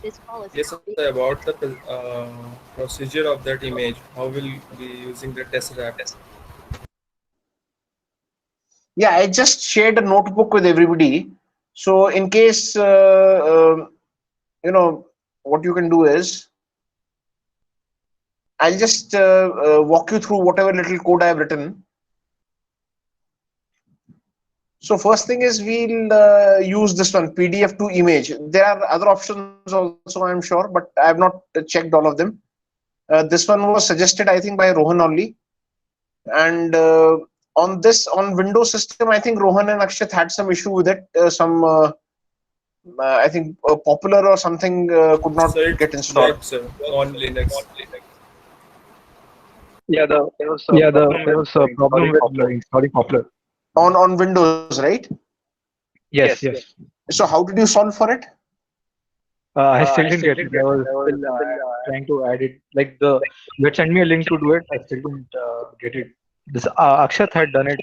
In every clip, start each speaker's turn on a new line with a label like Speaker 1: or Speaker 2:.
Speaker 1: Yes, about the procedure of that image. How will be using the Tesseract?
Speaker 2: Yeah, I just shared a notebook with everybody. So in case you know, what you can do is I'll just walk you through whatever little code I have written. So first thing is we'll use this one PDF to image. There are other options also, I'm sure, but I have not checked all of them. This one was suggested, I think, by Rohan only. And on this, on Windows system, I think Rohan and Akshat had some issue with it. I think Popular or something could not
Speaker 1: So it
Speaker 2: get installed.
Speaker 1: works on Linux.
Speaker 3: There was a problem with installing Popular.
Speaker 2: On Windows, right?
Speaker 3: Yes, yes.
Speaker 2: So how did you solve for it?
Speaker 3: I still didn't get it. I was still trying to add it. Like you had sent me a link to do it. I still didn't get it. This Akshat had done it.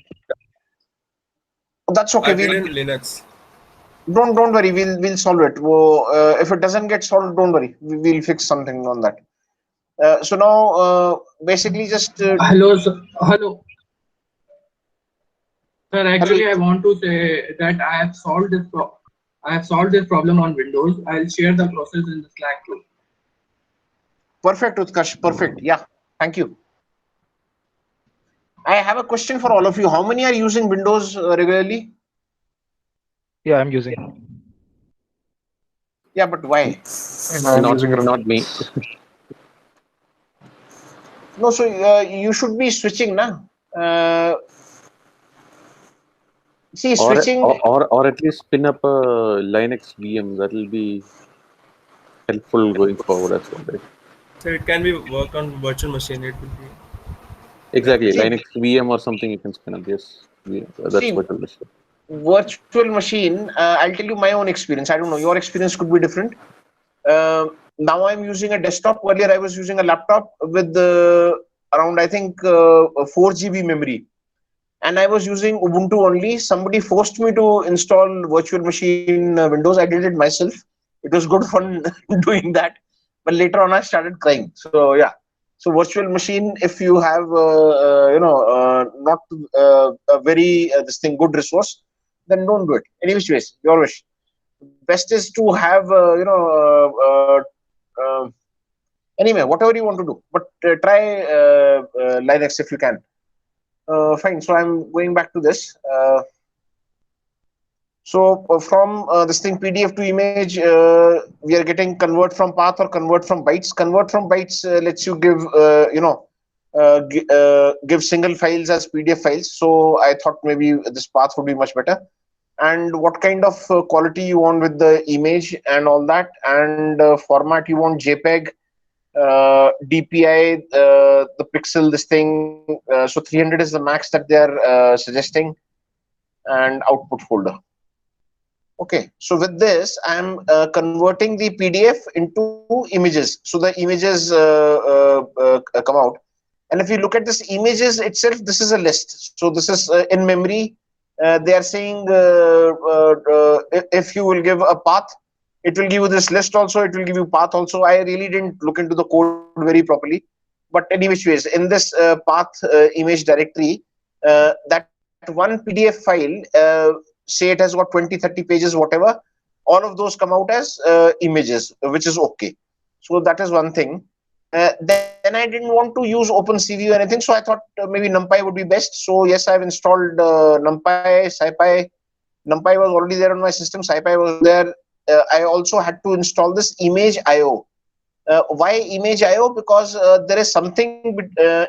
Speaker 2: That's
Speaker 1: I
Speaker 2: okay.
Speaker 1: did in Linux.
Speaker 2: Don't worry. We'll solve it. If it doesn't get solved, don't worry. We'll fix something on that. So now, basically, just
Speaker 4: Hello, sir. Hello, sir.
Speaker 2: hello.
Speaker 4: Actually, I want to say that I have solved this. I have solved this problem on Windows. I'll share the process in the Slack group.
Speaker 2: Perfect, Utkarsh. Perfect. Yeah. Thank you. I have a question for all of you. How many are using Windows regularly?
Speaker 3: Yeah, I'm using.
Speaker 2: Yeah, but why?
Speaker 3: And I'm
Speaker 5: Not
Speaker 3: using it.
Speaker 5: not me.
Speaker 2: No, so you should be switching, na. See,
Speaker 5: Or,
Speaker 2: switching.
Speaker 5: or at least spin up a Linux VM. That will be helpful going forward as well, right?
Speaker 1: So it can be work on virtual machine. It will be
Speaker 5: Exactly,
Speaker 1: better.
Speaker 2: See,
Speaker 5: Linux VM or something you can spin up. Yes, that's
Speaker 2: see,
Speaker 5: what I'll say.
Speaker 2: virtual machine. I'll tell you my own experience. I don't know. Your experience could be different. Now I'm using a desktop. Earlier I was using a laptop with around, I think, 4 GB memory, and I was using Ubuntu only. Somebody forced me to install virtual machine Windows. I did it myself. It was good fun doing that, but later on I started crying. So yeah. So virtual machine, if you have not a very this thing good resource, then don't do it. Any which ways, your wish. Best is to have anyway, whatever you want to do, but try Linux if you can. Fine. So I'm going back to this. So from this thing PDF to image, we are getting convert from path or convert from bytes. Convert from bytes lets you give give single files as PDF files. So I thought maybe this path would be much better. And what kind of quality you want with the image and all that, and format you want JPEG, DPI, the pixel, this thing. So 300 is the max that they are suggesting, and output folder. Okay, so with this, I'm converting the PDF into images. So the images come out. And if you look at this images itself, this is a list. So this is in memory. They are saying if you will give a path, it will give you this list also. It will give you path also. I really didn't look into the code very properly. But any which ways, in this path image directory, that one PDF file, say it has got 20, 30 pages, whatever, all of those come out as images, which is okay. So that is one thing. Then I didn't want to use OpenCV or anything, so I thought maybe NumPy would be best. So yes, I've installed NumPy, SciPy. NumPy was already there on my system. SciPy was there. I also had to install this Image.io. Why Image.io? Because there is something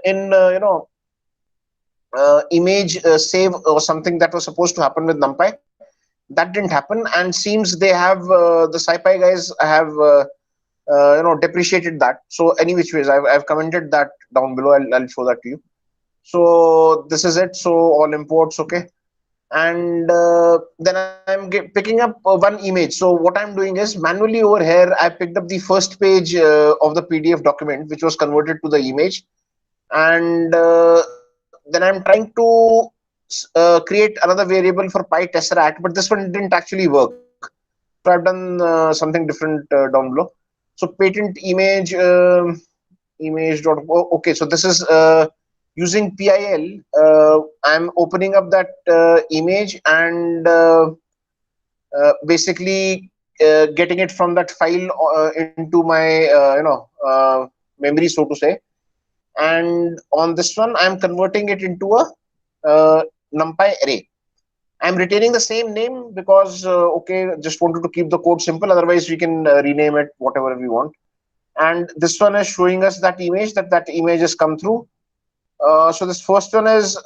Speaker 2: in image save or something that was supposed to happen with NumPy. That didn't happen, and seems they have the SciPy guys have depreciated that. So any which ways, I've commented that down below. I'll show that to you. So this is it. So all imports, okay. And then I'm picking up one image. So what I'm doing is manually over here, I picked up the first page of the PDF document, which was converted to the image. And then I'm trying to create another variable for PyTesseract, but this one didn't actually work. So I've done something different down below. So patent image, image dot. Okay, so this is using PIL. I'm opening up that image and basically getting it from that file into my memory, so to say. And on this one, I'm converting it into a NumPy array. I'm retaining the same name because okay, just wanted to keep the code simple. Otherwise, we can rename it whatever we want. And this one is showing us that image, that image has come through. So this first one is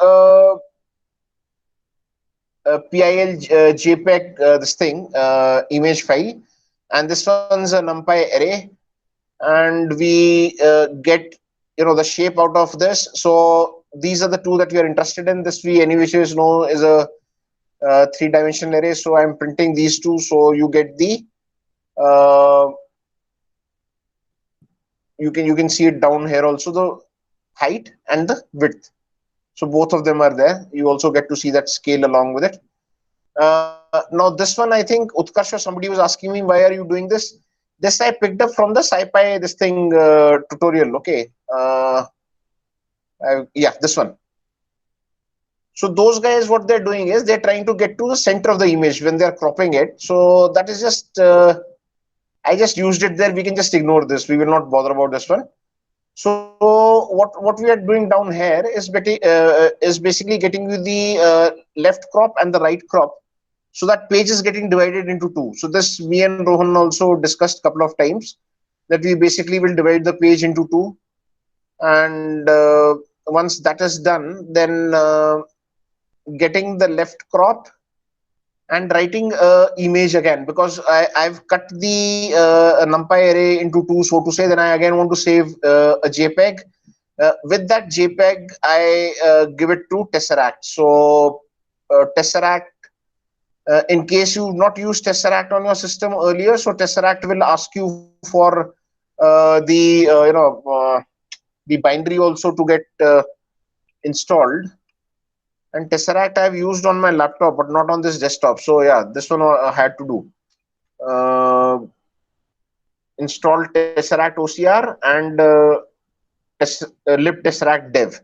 Speaker 2: PIL JPEG, this thing, image file, and this one's a NumPy array, and we get the shape out of this. So these are the two that we are interested in. This we anyways know is a 3-dimensional array. So I'm printing these two. So you get the you can see it down here also, the height and the width. So both of them are there. You also get to see that scale along with it. Now this one, I think Utkarsh, somebody was asking me, why are you doing this? This I picked up from the SciPy this thing tutorial. Okay, yeah, this one. So those guys, what they're doing is they're trying to get to the center of the image when they're cropping it. So that is just I just used it there. We can just ignore this. We will not bother about this one. So what we are doing down here is basically getting you the left crop and the right crop. So that page is getting divided into two. So this me and Rohan also discussed a couple of times, that we basically will divide the page into two. And once that is done, then getting the left crop and writing image again, because I've cut the NumPy array into two, so to say. Then I again want to save a JPEG. With that JPEG, I give it to Tesseract. So Tesseract, in case you've not used Tesseract on your system earlier, so Tesseract will ask you for the binary also to get installed. And Tesseract I've used on my laptop, but not on this desktop. So yeah, this one I had to do. Install Tesseract OCR and lib Tesseract dev.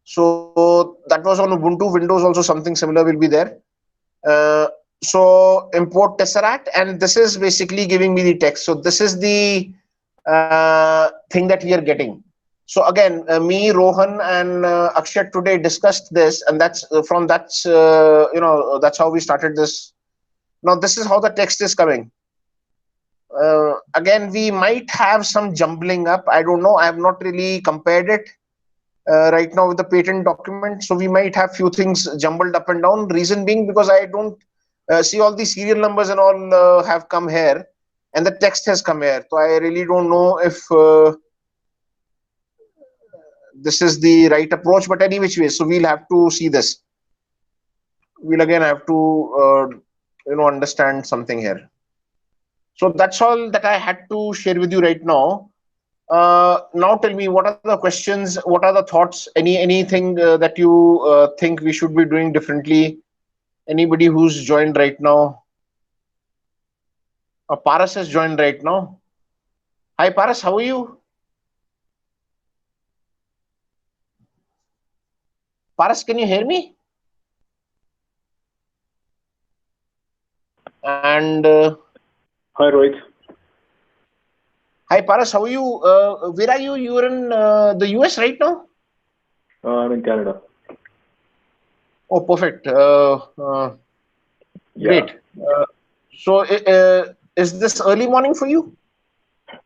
Speaker 2: So that was on Ubuntu. Windows also something similar will be there. So import Tesseract, and this is basically giving me the text. So this is the thing that we are getting. So again, me, Rohan, and Akshat today discussed this, and that's that's how we started this. Now this is how the text is coming. Again, we might have some jumbling up. I don't know. I have not really compared it right now with the patent document. So we might have few things jumbled up and down. Reason being because I don't see all the serial numbers and all have come here, and the text has come here. So I really don't know if this is the right approach, but any which way, so we'll have to see this. We'll again have to understand something here. So that's all that I had to share with you right now. Now tell me, what are the questions? What are the thoughts? Anything that you think we should be doing differently? Anybody who's joined right now? Paras has joined right now. Hi Paras, how are you? Paras, can you hear me? And
Speaker 6: hi Rohit.
Speaker 2: Hi Paras, how are you? Where are you? You're in the US right now?
Speaker 6: I'm in Canada.
Speaker 2: Oh, perfect.
Speaker 6: Yeah.
Speaker 2: Great. So is this early morning for you?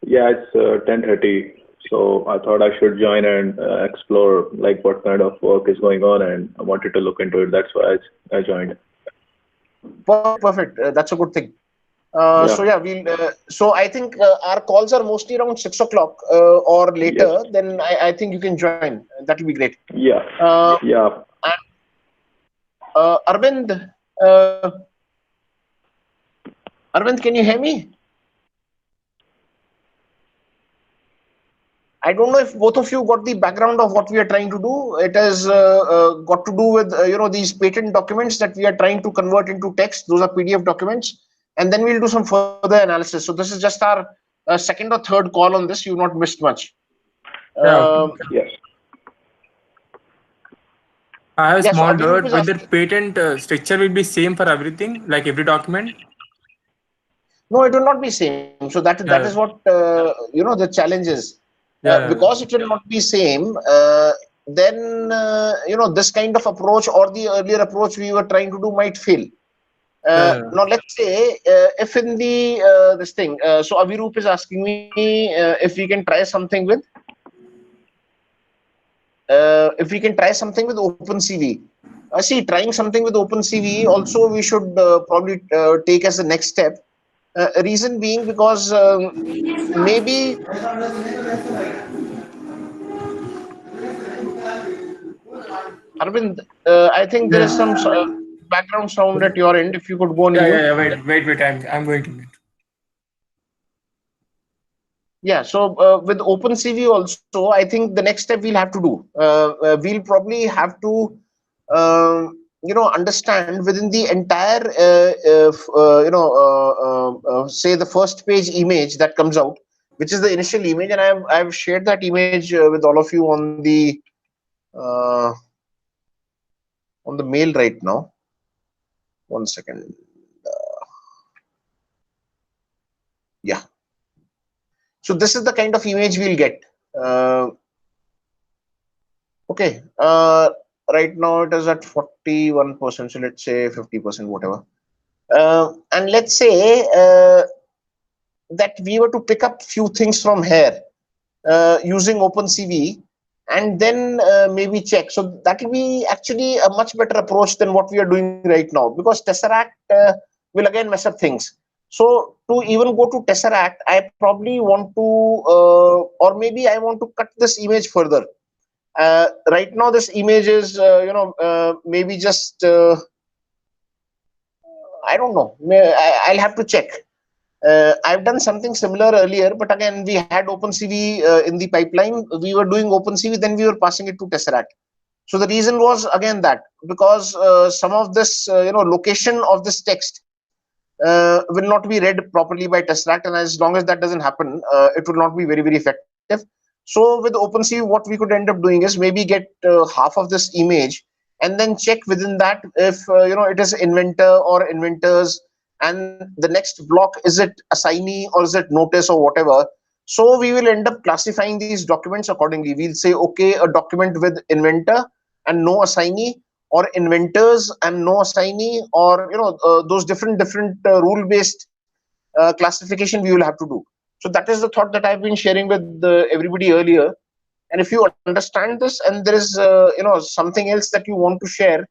Speaker 6: Yeah, it's 10:30. So I thought I should join and explore like what kind of work is going on, and I wanted to look into it. That's why I joined.
Speaker 2: Perfect. That's a good thing. So yeah, we'll. So I think our calls are mostly around 6 o'clock or later.
Speaker 6: Yes.
Speaker 2: Then I think you can join. That will be great.
Speaker 6: Yeah. Yeah.
Speaker 2: Arvind, Arvind, can you hear me? I don't know if both of you got the background of what we are trying to do. It has got to do with these patent documents that we are trying to convert into text. Those are PDF documents, and then we'll do some further analysis. So this is just our a second or third call on this. You've not missed much.
Speaker 7: Yeah, okay.
Speaker 6: Yes.
Speaker 7: I have a
Speaker 2: Yeah, so
Speaker 7: small
Speaker 2: Abhirup
Speaker 7: doubt.
Speaker 2: is
Speaker 7: Whether
Speaker 2: asking.
Speaker 7: patent structure will be same for everything, like every document?
Speaker 2: No, it will not be same. So that is
Speaker 7: Yeah,
Speaker 2: what the challenge is.
Speaker 7: yeah,
Speaker 2: Because it will not be same. Then this kind of approach or the earlier approach we were trying to do might fail.
Speaker 7: yeah, yeah.
Speaker 2: Now let's say if in the this thing. So Aviroop is asking me if we can try something with OpenCV. See, trying something with OpenCV also we should probably take as the next step. Reason being because maybe Arvind, I think there is some
Speaker 7: Yeah,
Speaker 2: background sound at your end. If you could go on
Speaker 7: yeah, yeah,
Speaker 2: mute.
Speaker 7: yeah. Wait. I'm going to mute.
Speaker 2: Yeah, so with OpenCV also, I think the next step we'll have to do. We'll probably have to, understand within the entire, say the first page image that comes out, which is the initial image, and I've shared that image with all of you uh, on the mail right now. One second. Yeah. So this is the kind of image we'll get. Okay. Right now it is at 41%. So let's say 50%, whatever. And let's say that we were to pick up few things from here using OpenCV and then maybe check. So that will be actually a much better approach than what we are doing right now, because Tesseract will again mess up things. So to even go to Tesseract, I probably want to, or maybe I want to cut this image further. Right now, this image is, maybe just, I don't know. I'll have to check. I've done something similar earlier, but again, we had OpenCV in the pipeline. We were doing OpenCV, then we were passing it to Tesseract. So the reason was again that because some of this, location of this text will not be read properly by Tesseract, and as long as that doesn't happen, it will not be very, very effective. So with OpenCV, what we could end up doing is maybe get half of this image and then check within that if it is inventor or inventors, and the next block, is it assignee or is it notice or whatever. So we will end up classifying these documents accordingly. We'll say, okay, a document with inventor and no assignee, or inventors and no assignee, or those different rule based classification we will have to do. So that is the thought that I've been sharing with everybody earlier. And if you understand this and there is something else that you want to share,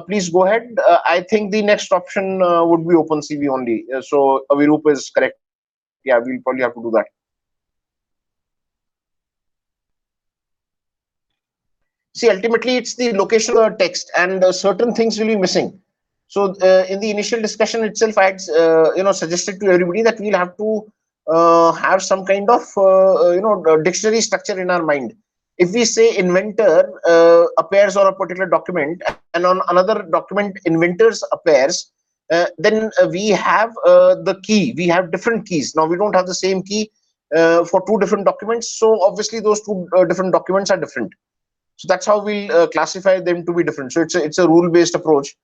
Speaker 2: please go ahead. I think the next option would be OpenCV only. So Aviroop is correct. Yeah, we'll probably have to do that. See, ultimately, it's the location of the text, and certain things will be missing. So in the initial discussion itself, I had suggested to everybody that we'll have to have some kind of dictionary structure in our mind. If we say inventor appears on a particular document, and on another document inventors appears, then we have the key. We have different keys. Now we don't have the same key for two different documents. So obviously those two different documents are different. So that's how we'll classify them to be different. So it's a rule based approach,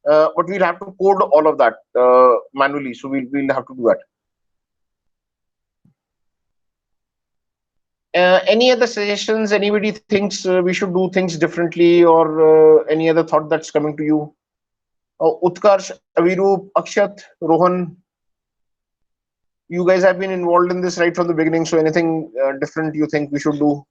Speaker 2: but we'll have to code all of that manually. So we'll have to do that. Any other suggestions? Anybody thinks we should do things differently, or any other thought that's coming to you? Utkarsh, Aviroop, Akshat, Rohan, you guys have been involved in this right from the beginning. So anything different you think we should do?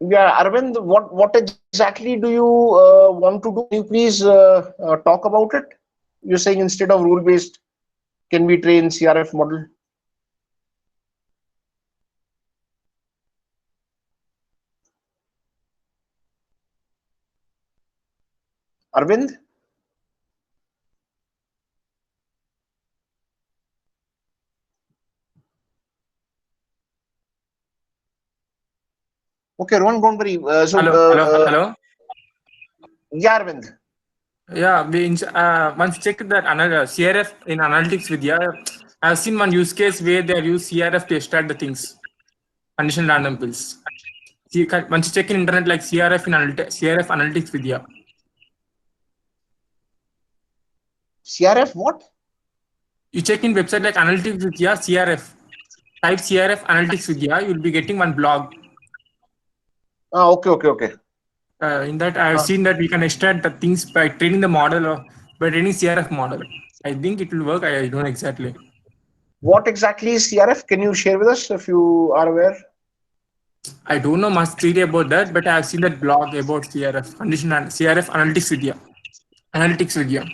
Speaker 2: Yeah, Arvind, what exactly do you want to do? Can you please talk about it? You're saying instead of rule based, can we train CRF model? Arvind? Okay, Rohan, don't worry.
Speaker 7: Hello.
Speaker 2: Yeah, Arvind.
Speaker 7: Yeah, once checked that CRF in Analytics Vidya, I've seen one use case where they use CRF to extract the things, conditional random pills. Once you check in internet like CRF Analytics Vidya.
Speaker 2: CRF what?
Speaker 7: You check in website like Analytics Vidya, CRF. Type CRF Analytics Vidya, you'll be getting one blog.
Speaker 2: Okay.
Speaker 7: In that, I've seen that we can extract the things by training the model or by training CRF model. I think it will work. I don't know exactly.
Speaker 2: What exactly is CRF? Can you share with us if you are aware?
Speaker 7: I don't know much theory about that, but I've seen that blog about CRF, CRF Analytics Vidya. Analytics Vidya.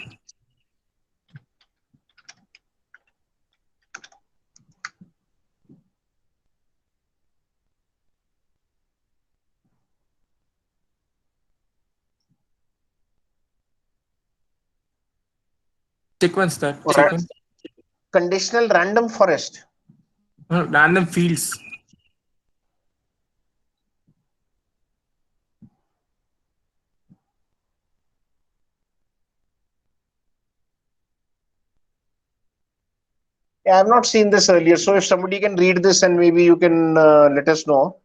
Speaker 7: Check once that. Check one.
Speaker 2: Conditional random forest.
Speaker 7: Random fields.
Speaker 2: Yeah, I've not seen this earlier. So if somebody can read this and maybe you can let us know.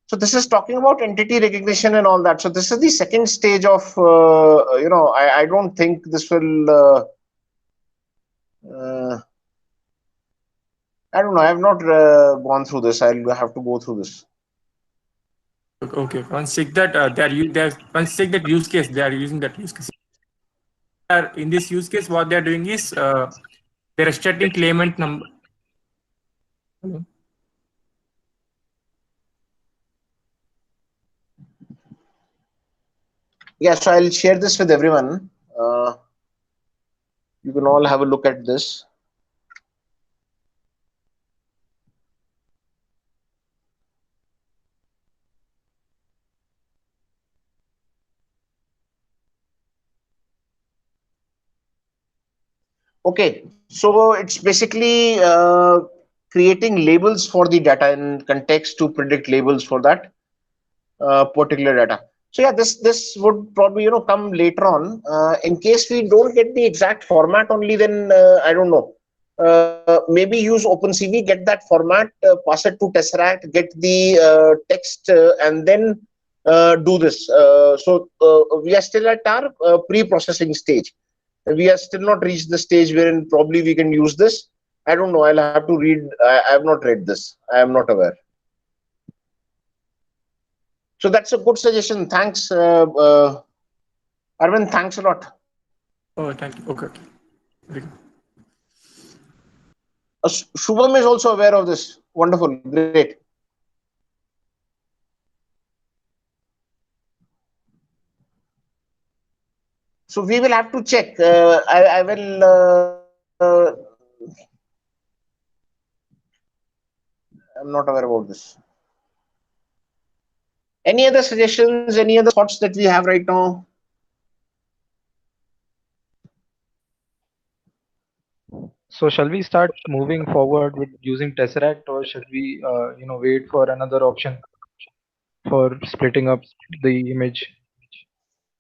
Speaker 2: So this is talking about entity recognition and all that. So this is the second stage of, I don't think this will, I don't know. I have not gone through this. I'll have to go through this.
Speaker 7: Okay. Once check that once check that use case, they are using that use case. In this use case, what they are doing is they're extracting claimant number. Hello?
Speaker 2: Yeah, so I'll share this with everyone. You can all have a look at this. Okay, so it's basically creating labels for the data in context to predict labels for that particular data. So yeah, this would probably come later on. In case we don't get the exact format only, then I don't know. Maybe use OpenCV, get that format, pass it to Tesseract, get the text, and then do this. So we are still at our pre-processing stage. We have still not reached the stage wherein probably we can use this. I don't know. I'll have to read. I have not read this. I am not aware. So that's a good suggestion. Thanks, Arvind. Thanks a lot.
Speaker 7: Oh, thank you. Okay.
Speaker 2: Shubham is also aware of this. Wonderful. Great. So we will have to check. I will. I'm not aware about this. Any other suggestions? Any other thoughts that we have right now?
Speaker 3: So shall we start moving forward with using Tesseract, or should we, wait for another option for splitting up the image?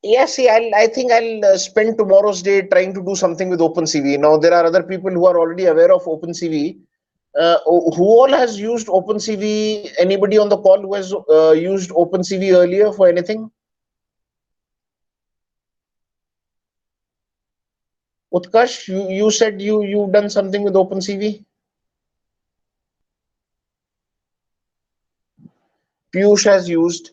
Speaker 2: Yeah, see, I think I'll spend tomorrow's day trying to do something with OpenCV. Now, there are other people who are already aware of OpenCV. Who all has used OpenCV? Anybody on the call who has used OpenCV earlier for anything? Utkarsh, you said you've done something with OpenCV? Piyush has used.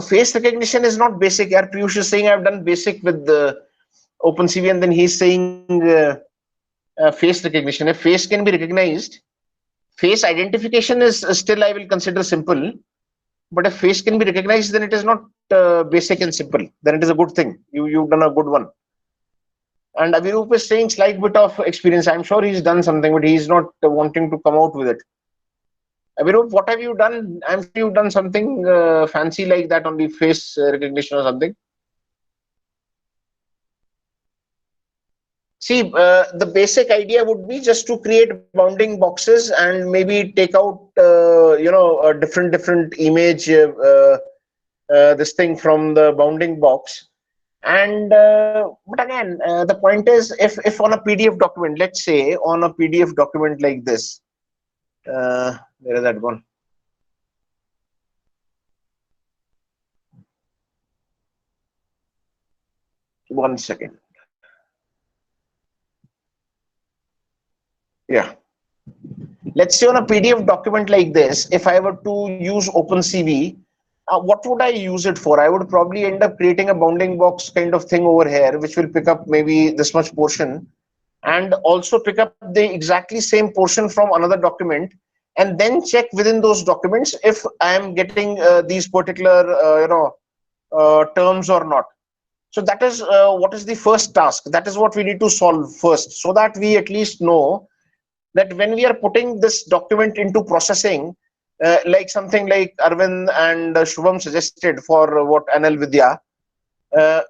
Speaker 2: Face recognition is not basic. Yeah, Piyush is saying I've done basic with the OpenCV, and then he's saying face recognition. If face can be recognized, face identification is still I will consider simple. But if face can be recognized, then it is not basic and simple. Then it is a good thing. You've done a good one. And Avirup is saying slight bit of experience. I'm sure he's done something, but he's not wanting to come out with it. Avirup, what have you done? I'm sure you've done something fancy like that on the face recognition or something. See, the basic idea would be just to create bounding boxes and maybe take out, a different image, this thing from the bounding box. And but again, the point is, if on a PDF document, let's say on a PDF document like this, where is that one? One second. Yeah. Let's say on a PDF document like this, if I were to use OpenCV, what would I use it for? I would probably end up creating a bounding box kind of thing over here, which will pick up maybe this much portion and also pick up the exactly same portion from another document, and then check within those documents if I am getting these particular terms or not. So that is what is the first task. That is what we need to solve first, so that we at least know that when we are putting this document into processing, like something like Arvind and Shubham suggested for what NL Vidya.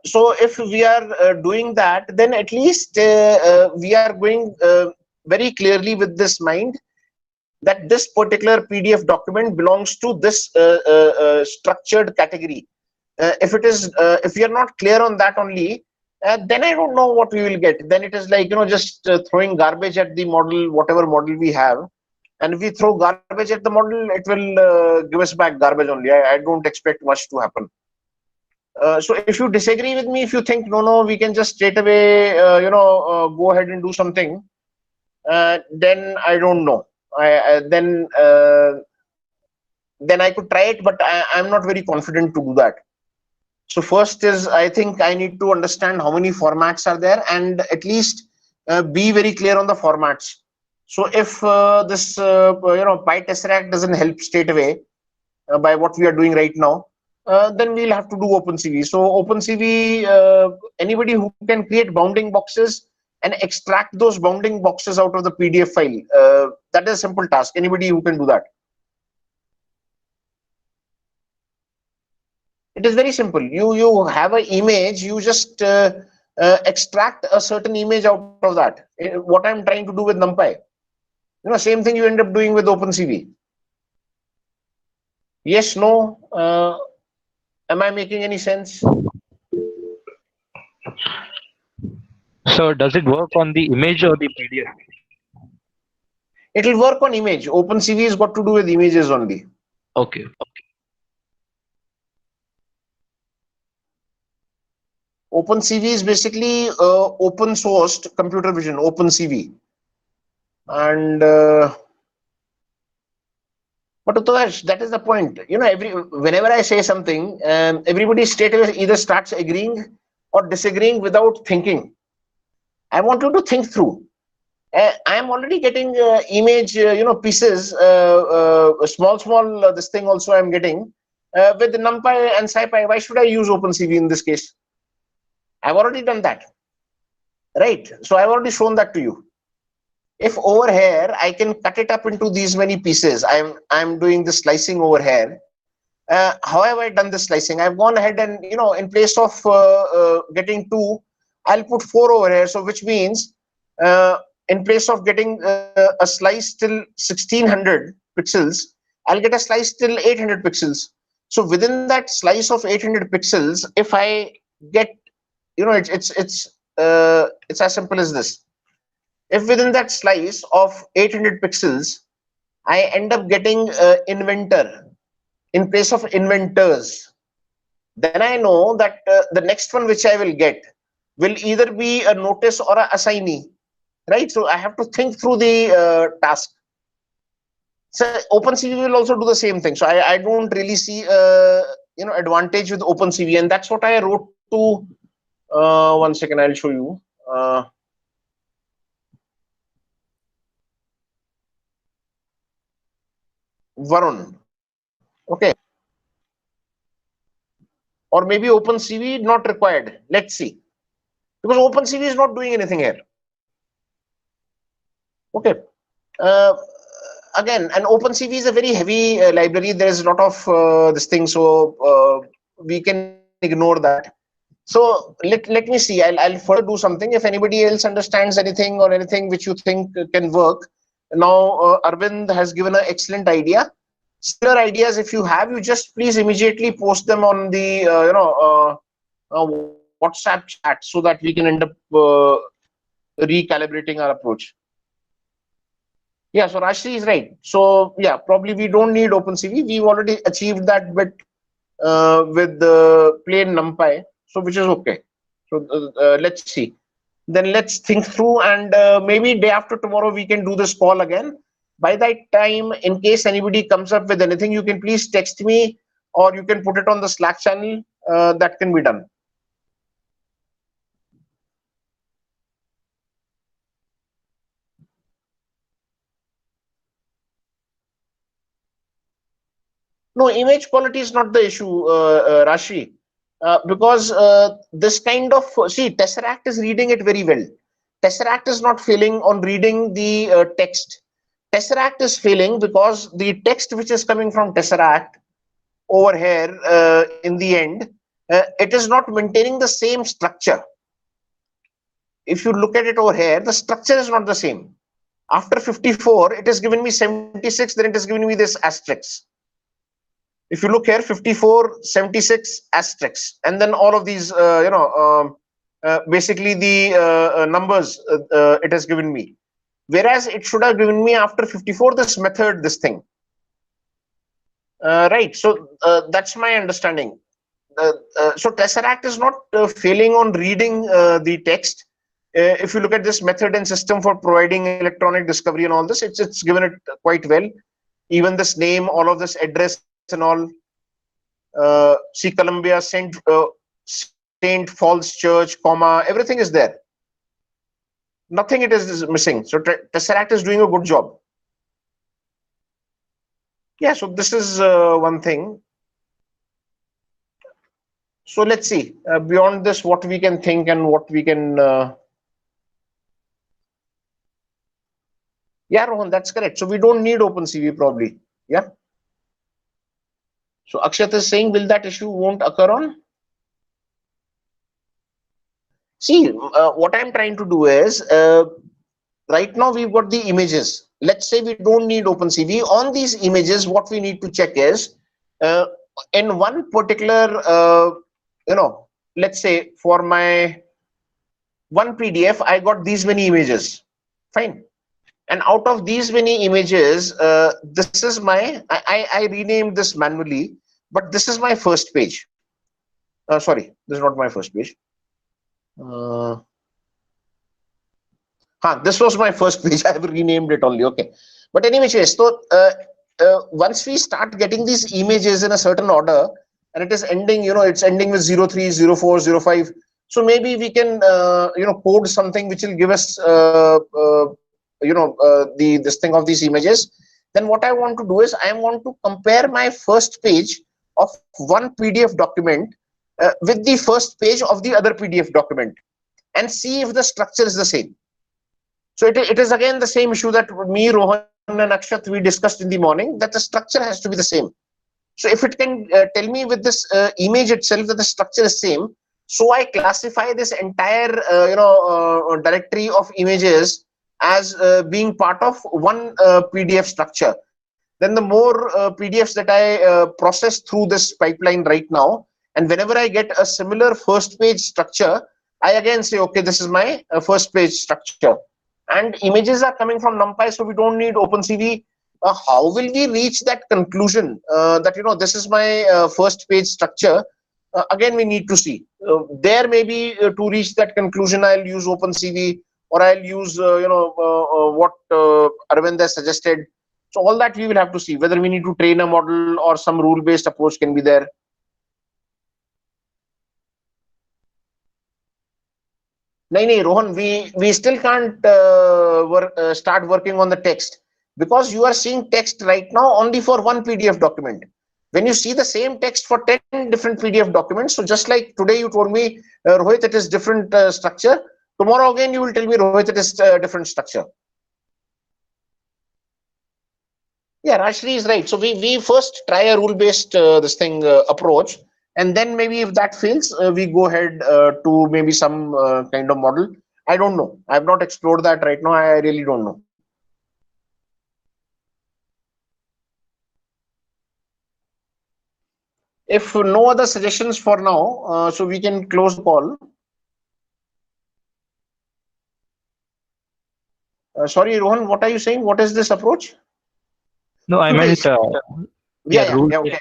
Speaker 2: So if we are doing that, then at least we are going very clearly with this mind that this particular PDF document belongs to this structured category. If we are not clear on that only, then I don't know what we will get. Then it is like, just throwing garbage at the model, whatever model we have. And if we throw garbage at the model, it will give us back garbage only. I don't expect much to happen. So if you disagree with me, if you think, no, we can just straight away, go ahead and do something, then I don't know. Then I could try it, but I'm not very confident to do that. So first is, I think I need to understand how many formats are there and at least be very clear on the formats. So if this, PyTesseract doesn't help straight away by what we are doing right now, then we'll have to do OpenCV. So OpenCV, anybody who can create bounding boxes and extract those bounding boxes out of the PDF file, that is a simple task. Anybody who can do that. It is very simple. You have an image, you just extract a certain image out of that. What I'm trying to do with NumPy. Same thing you end up doing with OpenCV. Yes, no. Am I making any sense?
Speaker 3: So does it work on the image or the PDF?
Speaker 2: It will work on image. OpenCV has got to do with images only.
Speaker 3: Okay.
Speaker 2: OpenCV is basically open sourced computer vision, OpenCV. And but Utkarsh, that is the point. Whenever I say something, everybody straight away either starts agreeing or disagreeing without thinking. I want you to think through. I am already getting image, pieces, small, this thing also I am getting with NumPy and SciPy. Why should I use OpenCV in this case? I've already done that, right? So I've already shown that to you. If over here I can cut it up into these many pieces, I'm doing the slicing over here. How have I done the slicing? I've gone ahead and in place of getting 2, I'll put 4 over here. So which means in place of getting a slice till 1600 pixels, I'll get a slice till 800 pixels. So within that slice of 800 pixels, if I get it's as simple as this. If within that slice of 800 pixels, I end up getting inventor in place of inventors, then I know that the next one which I will get will either be a notice or a assignee, right? So I have to think through the task. So OpenCV will also do the same thing. So I don't really see advantage with OpenCV, and that's what I wrote to. 1 second, I'll show you. Varun. Okay. Or maybe OpenCV not required. Let's see. Because OpenCV is not doing anything here. Okay. Again, and OpenCV is a very heavy library. There is a lot of this thing, so we can ignore that. So let me see. I'll further do something. If anybody else understands anything or anything which you think can work. Now, Arvind has given an excellent idea. Similar ideas, if you have, you just please immediately post them on the WhatsApp chat so that we can end up recalibrating our approach. Yeah, so Rashri is right. So yeah, probably we don't need OpenCV. We've already achieved that bit with the plain NumPy, so which is okay. So let's see. Then let's think through, and maybe day after tomorrow we can do this call again. By that time, in case anybody comes up with anything, you can please text me or you can put it on the Slack channel. That can be done. No, image quality is not the issue, Rashi, because this kind of, see, Tesseract is reading it very well. Tesseract is not failing on reading the text. Tesseract is failing because the text which is coming from Tesseract over here in the end, it is not maintaining the same structure. If you look at it over here, the structure is not the same. After 54, it has given me 76, then it has given me this asterisk. If you look here, 54, 76 asterisks, and then all of these, basically the numbers it has given me. Whereas it should have given me after 54 this method, this thing. Right. So that's my understanding. So Tesseract is not failing on reading the text. If you look at this method and system for providing electronic discovery and all this, it's given it quite well. Even this name, all of this address and all. See Columbia, Saint Paul's Church, comma, everything is there. Nothing it is missing. So Tesseract is doing a good job. Yeah, so this is one thing. So let's see beyond this what we can think and what we can. Yeah, Rohan, that's correct. So we don't need OpenCV probably. Yeah. So Akshat is saying, will that issue won't occur on? See, what I'm trying to do is, right now we've got the images. Let's say we don't need OpenCV. On these images, what we need to check is, in one particular, let's say for my one PDF, I got these many images. Fine. And out of these many images, this is my, I renamed this manually, but this is my first page. Sorry, this is not my first page. This was my first page. I have renamed it only. Okay. But anyway, so once we start getting these images in a certain order, and it is ending, it's ending with 03, 04, 05. So maybe we can, code something which will give us, this thing of these images. Then what I want to do is I want to compare my first page of one PDF document with the first page of the other PDF document and see if the structure is the same. So it is again the same issue that me, Rohan and Akshat, we discussed in the morning, that the structure has to be the same. So if it can tell me with this image itself that the structure is same, so I classify this entire directory of images as being part of one PDF structure. Then the more PDFs that I process through this pipeline right now, and whenever I get a similar first page structure, I again say, okay, this is my first page structure. And images are coming from NumPy, so we don't need OpenCV. How will we reach that conclusion that, this is my first page structure? Again, we need to see. There maybe to reach that conclusion, I'll use OpenCV, or I'll use, what Arvind has suggested. So all that we will have to see, whether we need to train a model or some rule-based approach can be there. No, Rohan, we still can't start working on the text because you are seeing text right now only for one PDF document. When you see the same text for 10 different PDF documents, so just like today you told me, Rohit, it is different structure. Tomorrow again, you will tell me, Rohit, it is different structure. Yeah, Rashri is right. So we first try a rule-based approach, And then maybe if that fails, we go ahead to maybe some kind of model. I don't know. I have not explored that right now. I really don't know. If no other suggestions for now, so we can close the call. Sorry, Rohan, what are you saying? What is this approach?
Speaker 3: No, I meant
Speaker 2: Yeah,
Speaker 3: rule.
Speaker 2: okay.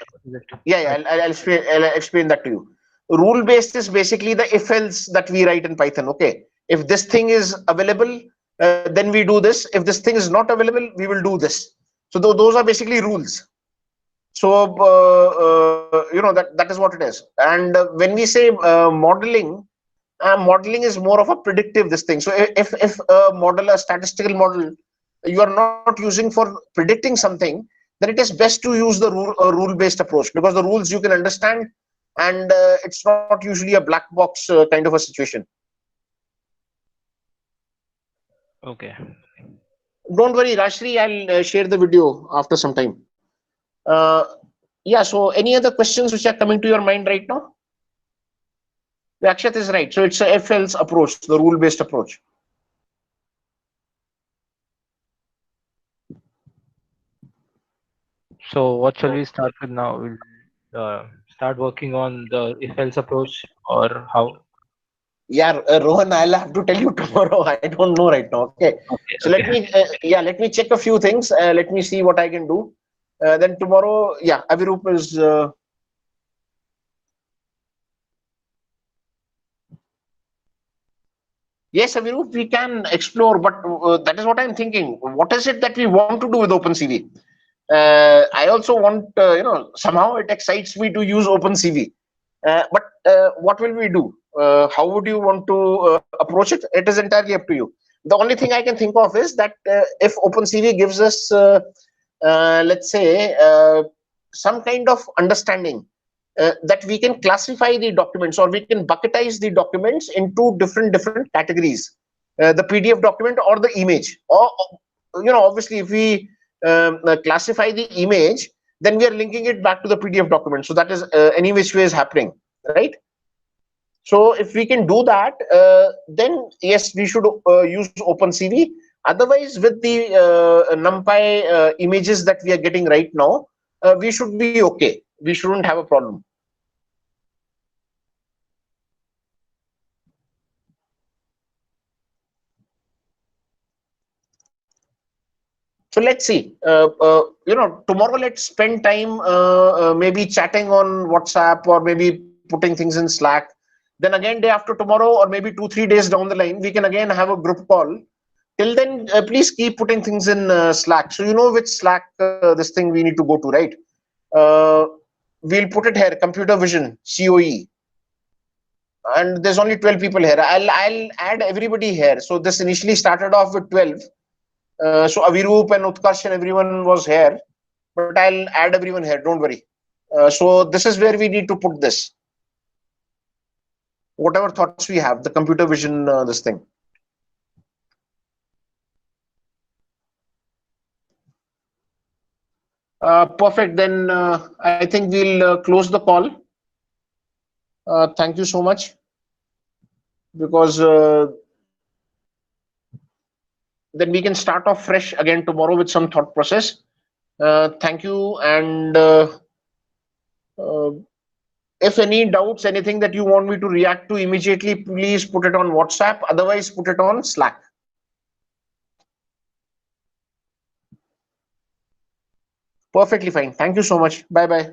Speaker 2: Yeah, I'll explain that to you. Rule based is basically the if else that we write in Python. Okay, if this thing is available, then we do this. If this thing is not available, we will do this. So those are basically rules. So that is what it is. And when we say modeling, modeling is more of a predictive this thing. So if a statistical model, you are not using for predicting something, then it is best to use the rule based approach, because the rules you can understand, and it's not usually a black box kind of a situation.
Speaker 3: Okay.
Speaker 2: Don't worry, Rashri, I'll share the video after some time. Yeah, so any other questions which are coming to your mind right now? The Akshat is right. So it's a if-else approach, the rule-based approach.
Speaker 3: So what shall we start with now? We'll start working on the if-else approach, or how?
Speaker 2: Yeah, Rohan, I'll have to tell you tomorrow. I don't know right now. Okay.
Speaker 3: Okay.
Speaker 2: So let me check a few things. Let me see what I can do. Then tomorrow, yeah, Aviroop is. Yes, Aviroop, we can explore, but that is what I'm thinking. What is it that we want to do with OpenCV? I also want, somehow it excites me to use OpenCV. But what will we do? How would you want to approach it? It is entirely up to you. The only thing I can think of is that if OpenCV gives us, let's say, some kind of understanding that we can classify the documents, or we can bucketize the documents into different categories, the PDF document or the image, or obviously if we classify the image, then we are linking it back to the PDF document. So that is any which way is happening, right? So if we can do that, then yes, we should use OpenCV. Otherwise, with the NumPy images that we are getting right now, we should be okay. We shouldn't have a problem. So let's see. Tomorrow let's spend time maybe chatting on WhatsApp, or maybe putting things in Slack. Then again, day after tomorrow, or maybe 2-3 days down the line, we can again have a group call. Till then, please keep putting things in Slack. So you know which Slack this thing we need to go to, right? We'll put it here, Computer Vision, COE. And there's only 12 people here. I'll add everybody here. So this initially started off with 12. So Aviroop and Utkarsh and everyone was here, but I'll add everyone here. Don't worry. So this is where we need to put this. Whatever thoughts we have, the computer vision, this thing. Perfect. Then I think we'll close the call. Thank you so much. Because then we can start off fresh again tomorrow with some thought process. Thank you. And if any doubts, anything that you want me to react to immediately, please put it on WhatsApp. Otherwise, put it on Slack. Perfectly fine. Thank you so much. Bye-bye.